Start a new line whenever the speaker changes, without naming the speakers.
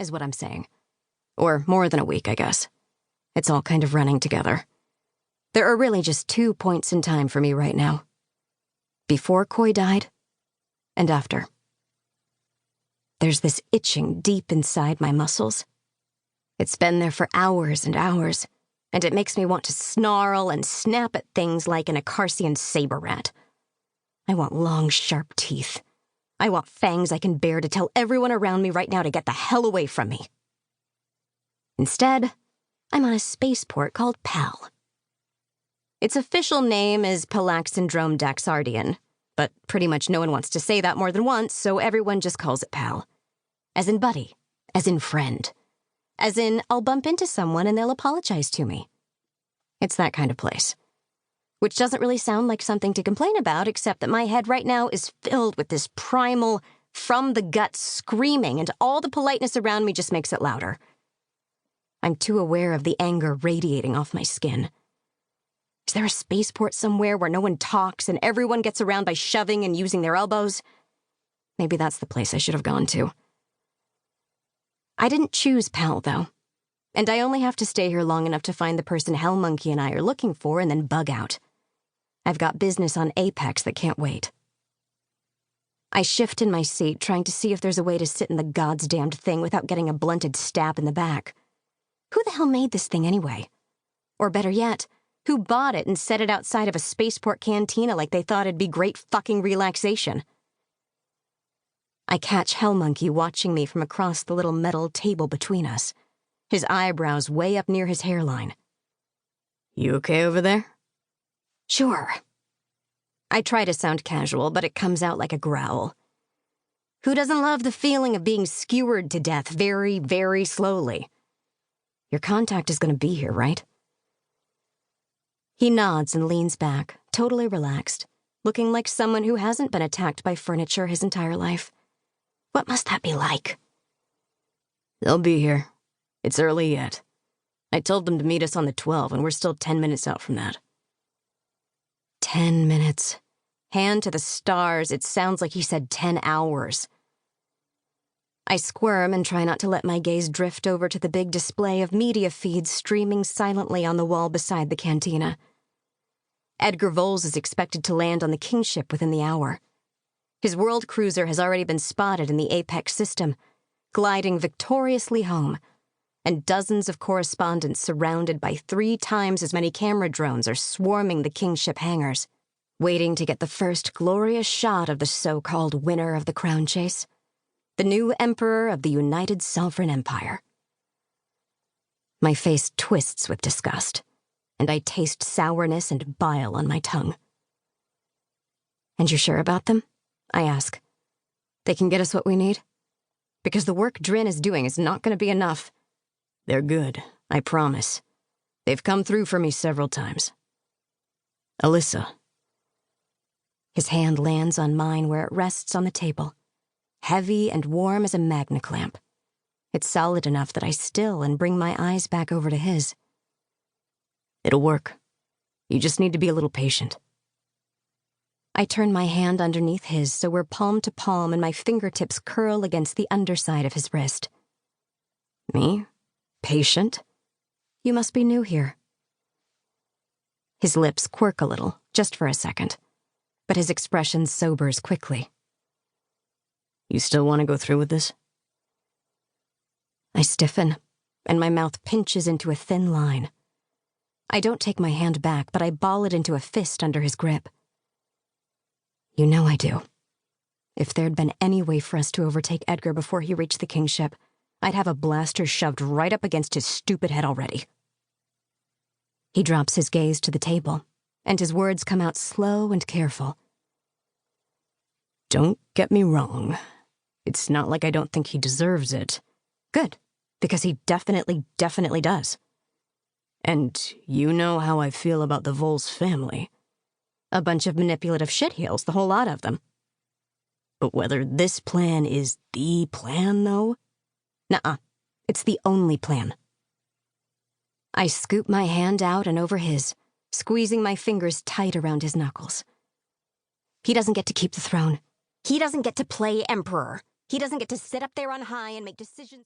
is what I'm saying. Or more than a week, I guess. It's all kind of running together. There are really just 2 points in time for me right now. Before Coy died, and after. There's this itching deep inside my muscles. It's been there for hours and hours, and it makes me want to snarl and snap at things like an Acarcian saber rat. I want long, sharp teeth. I want fangs I can bear to tell everyone around me right now to get the hell away from me. Instead, I'm on a spaceport called PAL. Its official name is Palaxindrome Daxardian, but pretty much no one wants to say that more than once, so everyone just calls it PAL. As in buddy, as in friend, as in I'll bump into someone and they'll apologize to me. It's that kind of place. Which doesn't really sound like something to complain about, except that my head right now is filled with this primal, from-the-gut screaming, and all the politeness around me just makes it louder. I'm too aware of the anger radiating off my skin. Is there a spaceport somewhere where no one talks and everyone gets around by shoving and using their elbows? Maybe that's the place I should have gone to. I didn't choose PAL, though. And I only have to stay here long enough to find the person Hellmonkey and I are looking for and then bug out. I've got business on Apex that can't wait. I shift in my seat, trying to see if there's a way to sit in the goddamned thing without getting a blunted stab in the back. Who the hell made this thing anyway? Or better yet, who bought it and set it outside of a spaceport cantina like they thought it'd be great fucking relaxation? I catch Hellmonkey watching me from across the little metal table between us, his eyebrows way up near his hairline. You okay over there? Sure. I try to sound casual, but it comes out like a growl. Who doesn't love the feeling of being skewered to death very, very slowly? Your contact is going to be here, right? He nods and leans back, totally relaxed, looking like someone who hasn't been attacked by furniture his entire life. What must that be like? They'll be here. It's early yet. I told them to meet us on the 12, and we're still 10 minutes out from that. 10 minutes. Hand to the stars, it sounds like he said 10 hours. I squirm and try not to let my gaze drift over to the big display of media feeds streaming silently on the wall beside the cantina. Edgar Voles is expected to land on the kingship within the hour. His world cruiser has already been spotted in the Apex system, gliding victoriously home, and dozens of correspondents surrounded by 3 times as many camera drones are swarming the kingship hangars, waiting to get the first glorious shot of the so-called winner of the crownchase, the new emperor of the United Sovereign Empire. My face twists with disgust, and I taste sourness and bile on my tongue. And you're sure about them? I ask. They can get us what we need? Because the work Drin is doing is not going to be enough. They're good, I promise. They've come through for me several times. Alyssa. His hand lands on mine where it rests on the table, heavy and warm as a magna clamp. It's solid enough that I still and bring my eyes back over to his. It'll work. You just need to be a little patient. I turn my hand underneath his so we're palm to palm and my fingertips curl against the underside of his wrist. Me? Patient? You must be new here. His lips quirk a little, just for a second, but his expression sobers quickly. You still want to go through with this? I stiffen, and my mouth pinches into a thin line. I don't take my hand back, but I ball it into a fist under his grip. You know I do. If there'd been any way for us to overtake Edgar before he reached the kingship, I'd have a blaster shoved right up against his stupid head already. He drops his gaze to the table, and his words come out slow and careful. Don't get me wrong. It's not like I don't think he deserves it. Good, because he definitely does. And you know how I feel about the Voles family. A bunch of manipulative shitheels, the whole lot of them. But whether this plan is the plan, though? Nuh-uh. It's the only plan. I scoop my hand out and over his, squeezing my fingers tight around his knuckles. He doesn't get to keep the throne. He doesn't get to play emperor. He doesn't get to sit up there on high and make decisions.